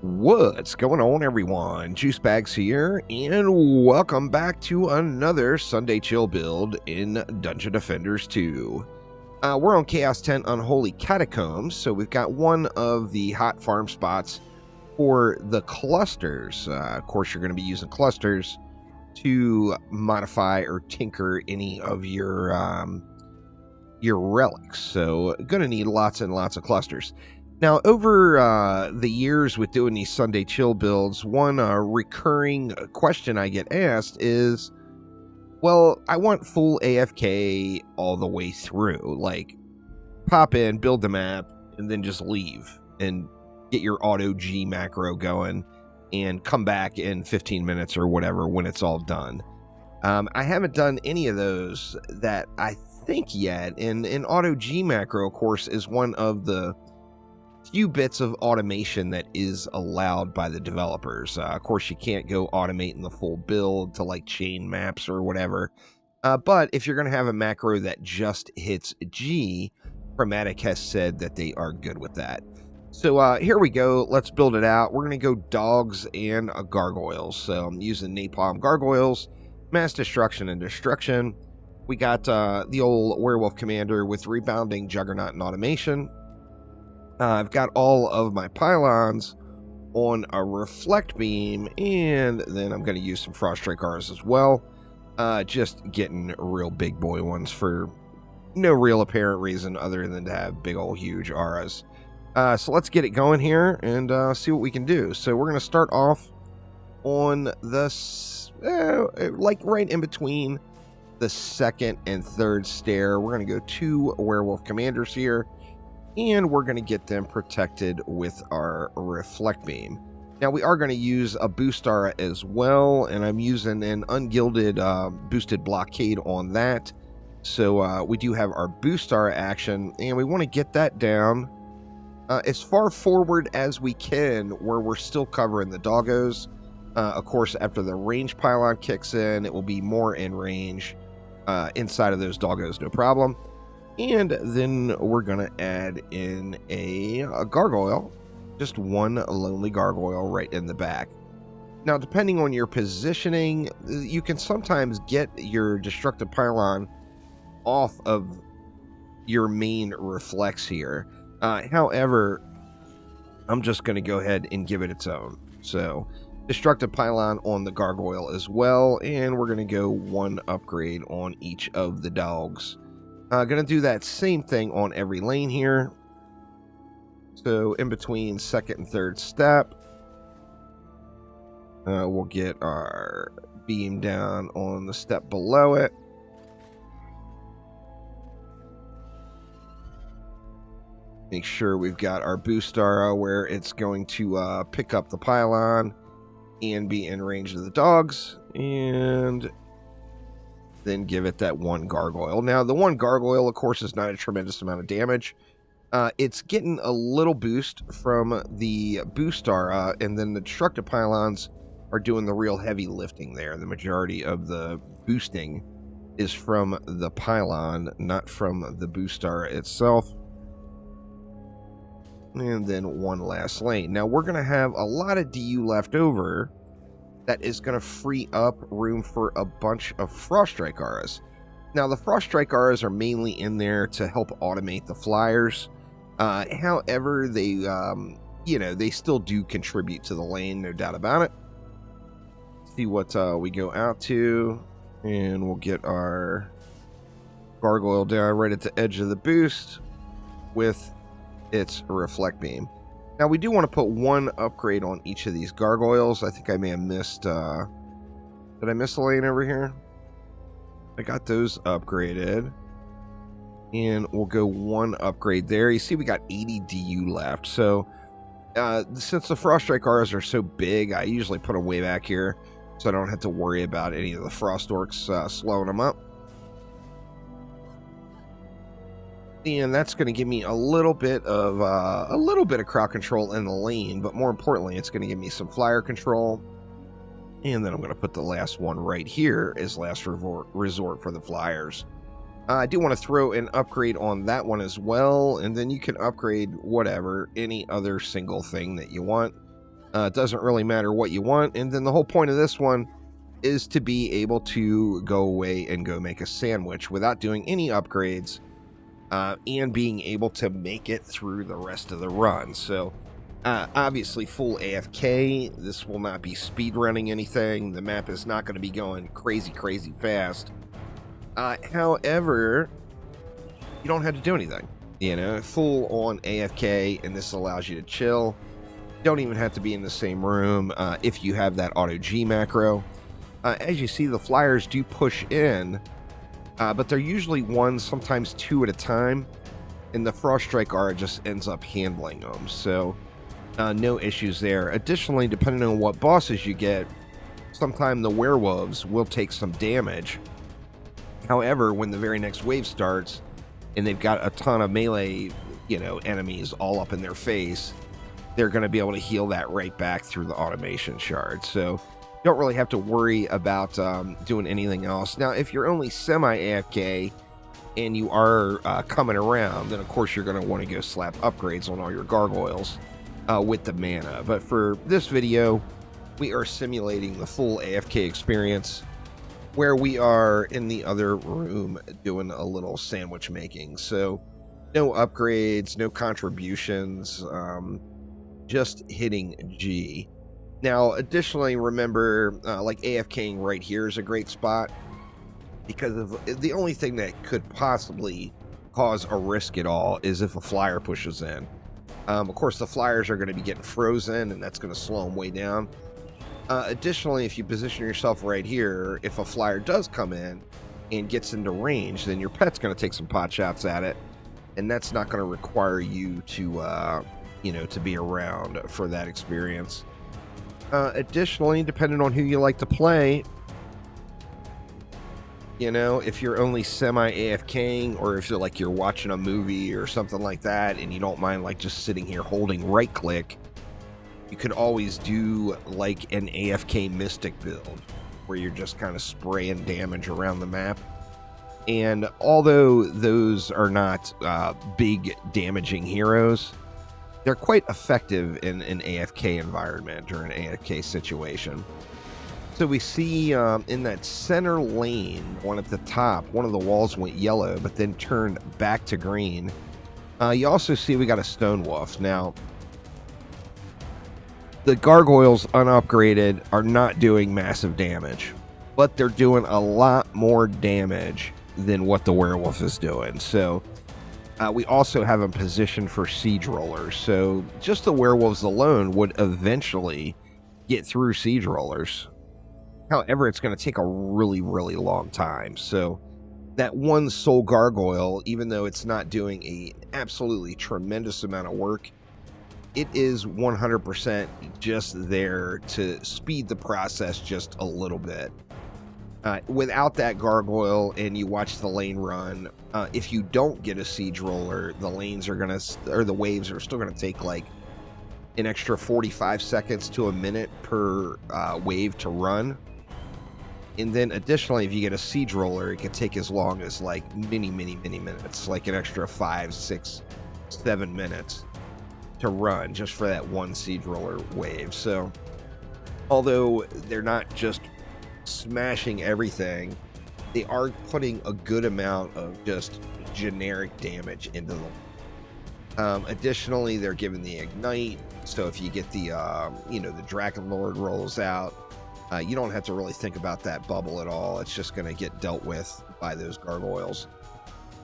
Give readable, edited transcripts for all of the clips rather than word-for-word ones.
What's going on, everyone? Juice Bags here, and welcome back to another Sunday Chill build in Dungeon Defenders 2. We're on Chaos 10 Unholy Catacombs, so we've got one of the hot farm spots for the clusters. Of course, you're going to be using clusters to modify or tinker any of your relics, so going to need lots and lots of clusters. Now, over the years with doing these Sunday Chill builds, one recurring question I get asked is, well, I want full AFK all the way through. Like, pop in, build the map, and then just leave and get your auto G macro going and come back in 15 minutes or whatever when it's all done. I haven't done any of those that I think yet, and an auto G macro, of course, is one of the few bits of automation that is allowed by the developers. Of course, you can't go automating the full build to like chain maps or whatever. But if you're going to have a macro that just hits G, Chromatic has said that they are good with that. So here we go. Let's build it out. We're going to go dogs and gargoyles. So I'm using napalm gargoyles, mass destruction and destruction. We got the old werewolf commander with rebounding, juggernaut, and automation. I've got all of my pylons on a reflect beam, and then I'm going to use some frost strike auras as well. Just getting real big boy ones for no real apparent reason other than to have big old huge auras. So let's get it going here and see what we can do. So we're going to start off on the like right in between the second and third stair. We're going to go 2 werewolf commanders here, and we're going to get them protected with our reflect beam. Now, we are going to use a boost aura as well, and I'm using an ungilded boosted blockade on that. So we do have our boost aura action, and we want to get that down as far forward as we can where we're still covering the doggos. Of course, after the range pylon kicks in, it will be more in range inside of those doggos, no problem. And then we're going to add in a gargoyle, just one lonely gargoyle right in the back. Now, depending on your positioning, you can sometimes get your destructive pylon off of your main reflex here. However, I'm just going to go ahead and give it its own. So, destructive pylon on the gargoyle as well, and we're going to go 1 upgrade on each of the dogs. Going to do that same thing on every lane here. So in between second and third step, we'll get our beam down on the step below it. Make sure we've got our boost aura where it's going to pick up the pylon and be in range of the dogs, and then give it that 1 gargoyle. Now, the 1 gargoyle, of course, is not a tremendous amount of damage. It's getting a little boost from the boost aura, and then the destructive pylons are doing the real heavy lifting there. The majority of the boosting is from the pylon, not from the boost aura itself. And then 1 last lane. Now, we're going to have a lot of DU left over. That is going to free up room for a bunch of frost strike auras. Now, the frost strike auras are mainly in there to help automate the flyers. However, they, they still do contribute to the lane, no doubt about it. See what we go out to, and we'll get our gargoyle down right at the edge of the boost with its reflect beam. Now, we do want to put 1 upgrade on each of these gargoyles. I think I may have missed... did I miss a lane over here? I got those upgraded. And we'll go 1 upgrade there. You see we got 80 DU left. So, since the frost strike auras are so big, I usually put them way back here, so I don't have to worry about any of the frost orcs slowing them up. And that's going to give me a little bit of crowd control in the lane, but more importantly, it's going to give me some flyer control. And then I'm going to put the last one right here as last resort for the flyers. I do want to throw an upgrade on that one as well, and then you can upgrade whatever, any other single thing that you want. It doesn't really matter what you want. And then the whole point of this one is to be able to go away and go make a sandwich without doing any upgrades, and being able to make it through the rest of the run. So obviously full AFK. This will not be speed running anything. The map is not going to be going crazy fast. However, you don't have to do anything, you know, full on AFK, and this allows you to chill. Don't even have to be in the same room if you have that auto G macro. As you see, the flyers do push in, but they're usually one, sometimes two at a time, and the Frost Strike Aura just ends up handling them, so no issues there. Additionally, depending on what bosses you get, sometimes the werewolves will take some damage. However, when the very next wave starts, and they've got a ton of melee, you know, enemies all up in their face, they're going to be able to heal that right back through the automation shard. So you don't really have to worry about doing anything else. Now, if you're only semi-AFK and you are coming around, then of course you're going to want to go slap upgrades on all your gargoyles with the mana. But for this video, we are simulating the full AFK experience, where we are in the other room doing a little sandwich making. So no upgrades, no contributions, just hitting G. Now, additionally, remember, like AFKing right here is a great spot, because of the only thing that could possibly cause a risk at all is if a flyer pushes in. Of course, the flyers are going to be getting frozen, and that's going to slow them way down. Additionally, if you position yourself right here, if a flyer does come in and gets into range, then your pet's going to take some pot shots at it, and that's not going to require you to, you know, to be around for that experience. Additionally, depending on who you like to play, you know, if you're only semi-AFKing, or if you're watching a movie or something like that, and you don't mind like just sitting here holding right click, you could always do like an AFK Mystic build, where you're just kind of spraying damage around the map. And although those are not big damaging heroes, they're quite effective in an AFK environment or an AFK situation. So we see in that center lane, one at the top, one of the walls went yellow, but then turned back to green. You also see we got a Stone Wolf. Now, the gargoyles unupgraded are not doing massive damage, but they're doing a lot more damage than what the werewolf is doing. So we also have a position for siege rollers. So just the werewolves alone would eventually get through siege rollers. However, it's going to take a really long time. So that one soul gargoyle, even though it's not doing an absolutely tremendous amount of work, it is 100% just there to speed the process just a little bit. Without that gargoyle and you watch the lane run, if you don't get a siege roller, the lanes are gonna, or the waves are still gonna take like an extra 45 seconds to a minute per wave to run. And then additionally, if you get a siege roller, it can take as long as like many minutes, like an extra 5, 6, 7 minutes to run just for that one siege roller wave. So although they're not just smashing everything, they are putting a good amount of just generic damage into them. Additionally, they're giving the ignite, so if you get the you know, the Dragon Lord rolls out, you don't have to really think about that bubble at all. It's just going to get dealt with by those gargoyles.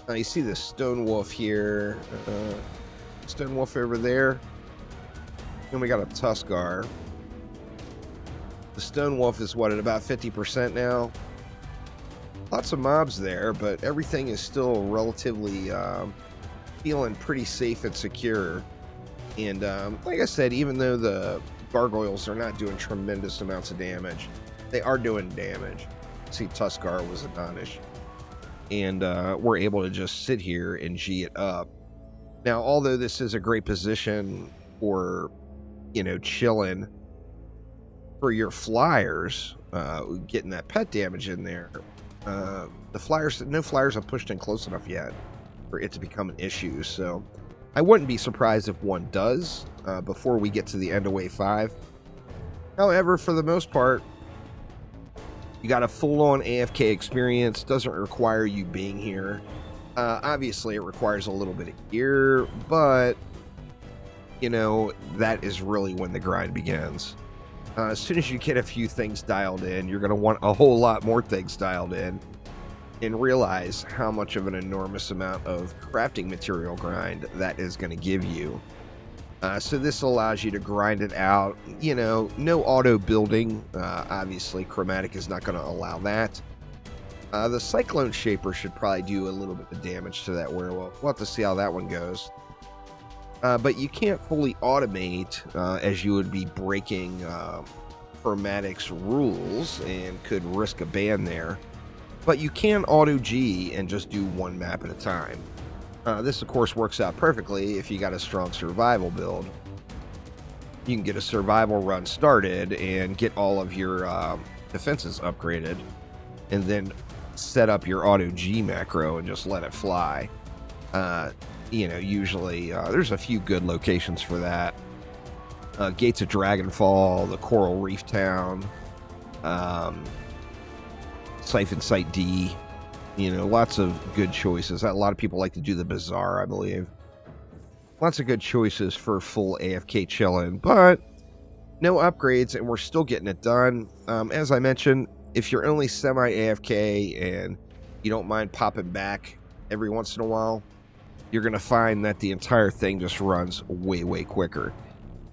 Now you see the Stone Wolf here, Stone Wolf over there, and we got a Tuskar. The Stone Wolf is what, at about 50% now? Lots of mobs there, but everything is still relatively feeling pretty safe and secure. And like I said, even though the gargoyles are not doing tremendous amounts of damage, they are doing damage. See, Tuskar was a non-issue. And we're able to just sit here and G it up. Now, although this is a great position for, you know, chilling, for your flyers, getting that pet damage in there, the flyers, no flyers have pushed in close enough yet for it to become an issue. So I wouldn't be surprised if one does before we get to the end of wave 5. However, for the most part, you got a full-on AFK experience. Doesn't require you being here. Obviously, it requires a little bit of gear, but, you know, that is really when the grind begins. As soon as you get a few things dialed in, you're going to want a whole lot more things dialed in and realize how much of an enormous amount of crafting material grind that is going to give you. So this allows you to grind it out, you know, no auto building. Obviously, Chromatic is not going to allow that. The Cyclone Shaper should probably do a little bit of damage to that werewolf. We'll have to see how that one goes. But you can't fully automate, as you would be breaking Chromatic's rules and could risk a ban there. But you can auto G and just do one map at a time. This, of course, works out perfectly if you got a strong survival build. You can get a survival run started and get all of your defenses upgraded, and then set up your auto G macro and just let it fly. You know, usually there's a few good locations for that. Gates of Dragonfall, the Coral Reef Town, Siphon Site D. You know, lots of good choices. A lot of people like to do the Bazaar, I believe. Lots of good choices for full AFK chilling, but no upgrades, and we're still getting it done. As I mentioned, if you're only semi-AFK and you don't mind popping back every once in a while, you're going to find that the entire thing just runs way, way quicker.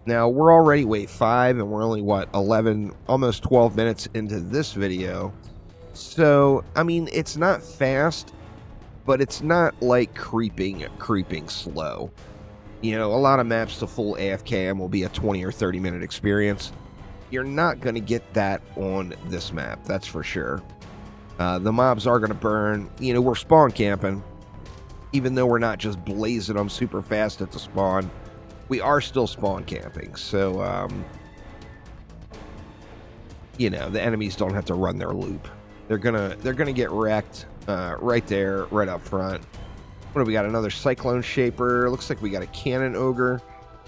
Now, we're already wave 5, and we're only, what, 11, almost 12 minutes into this video. So, I mean, it's not fast, but it's not like creeping slow. You know, a lot of maps to full AFK will be a 20 or 30 minute experience. You're not going to get that on this map, that's for sure. The mobs are going to burn. You know, we're spawn camping. Even though we're not just blazing them super fast at the spawn, we are still spawn camping. So, you know, the enemies don't have to run their loop. They're gonna get wrecked right there, right up front. What do we got? Another Cyclone Shaper. Looks like we got a Cannon Ogre.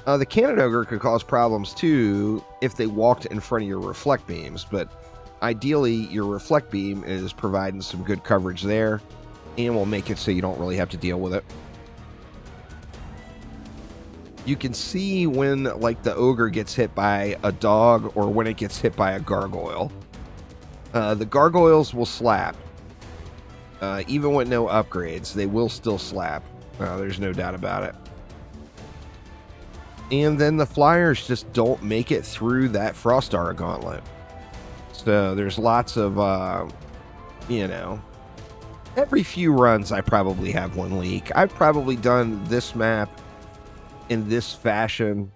The Cannon Ogre could cause problems too if they walked in front of your reflect beams, but ideally your reflect beam is providing some good coverage there and will make it so you don't really have to deal with it. You can see when, like, the ogre gets hit by a dog or when it gets hit by a gargoyle. The gargoyles will slap. Even with no upgrades, they will still slap. There's no doubt about it. And then the flyers just don't make it through that Frost Aura Gauntlet. So there's lots of, you know, every few runs I probably have one leak. I've probably done this map in this fashion,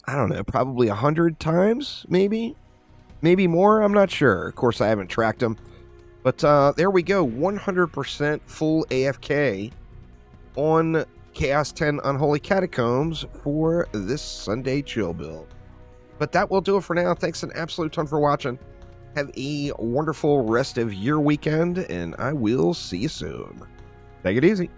I don't know, probably 100 times, maybe more. I'm not sure. Of course, I haven't tracked them. But there we go. 100% full AFK on Chaos 10 Unholy Catacombs for this Sunday chill build. But that will do it for now. Thanks an absolute ton for watching. Have a wonderful rest of your weekend, and I will see you soon. Take it easy.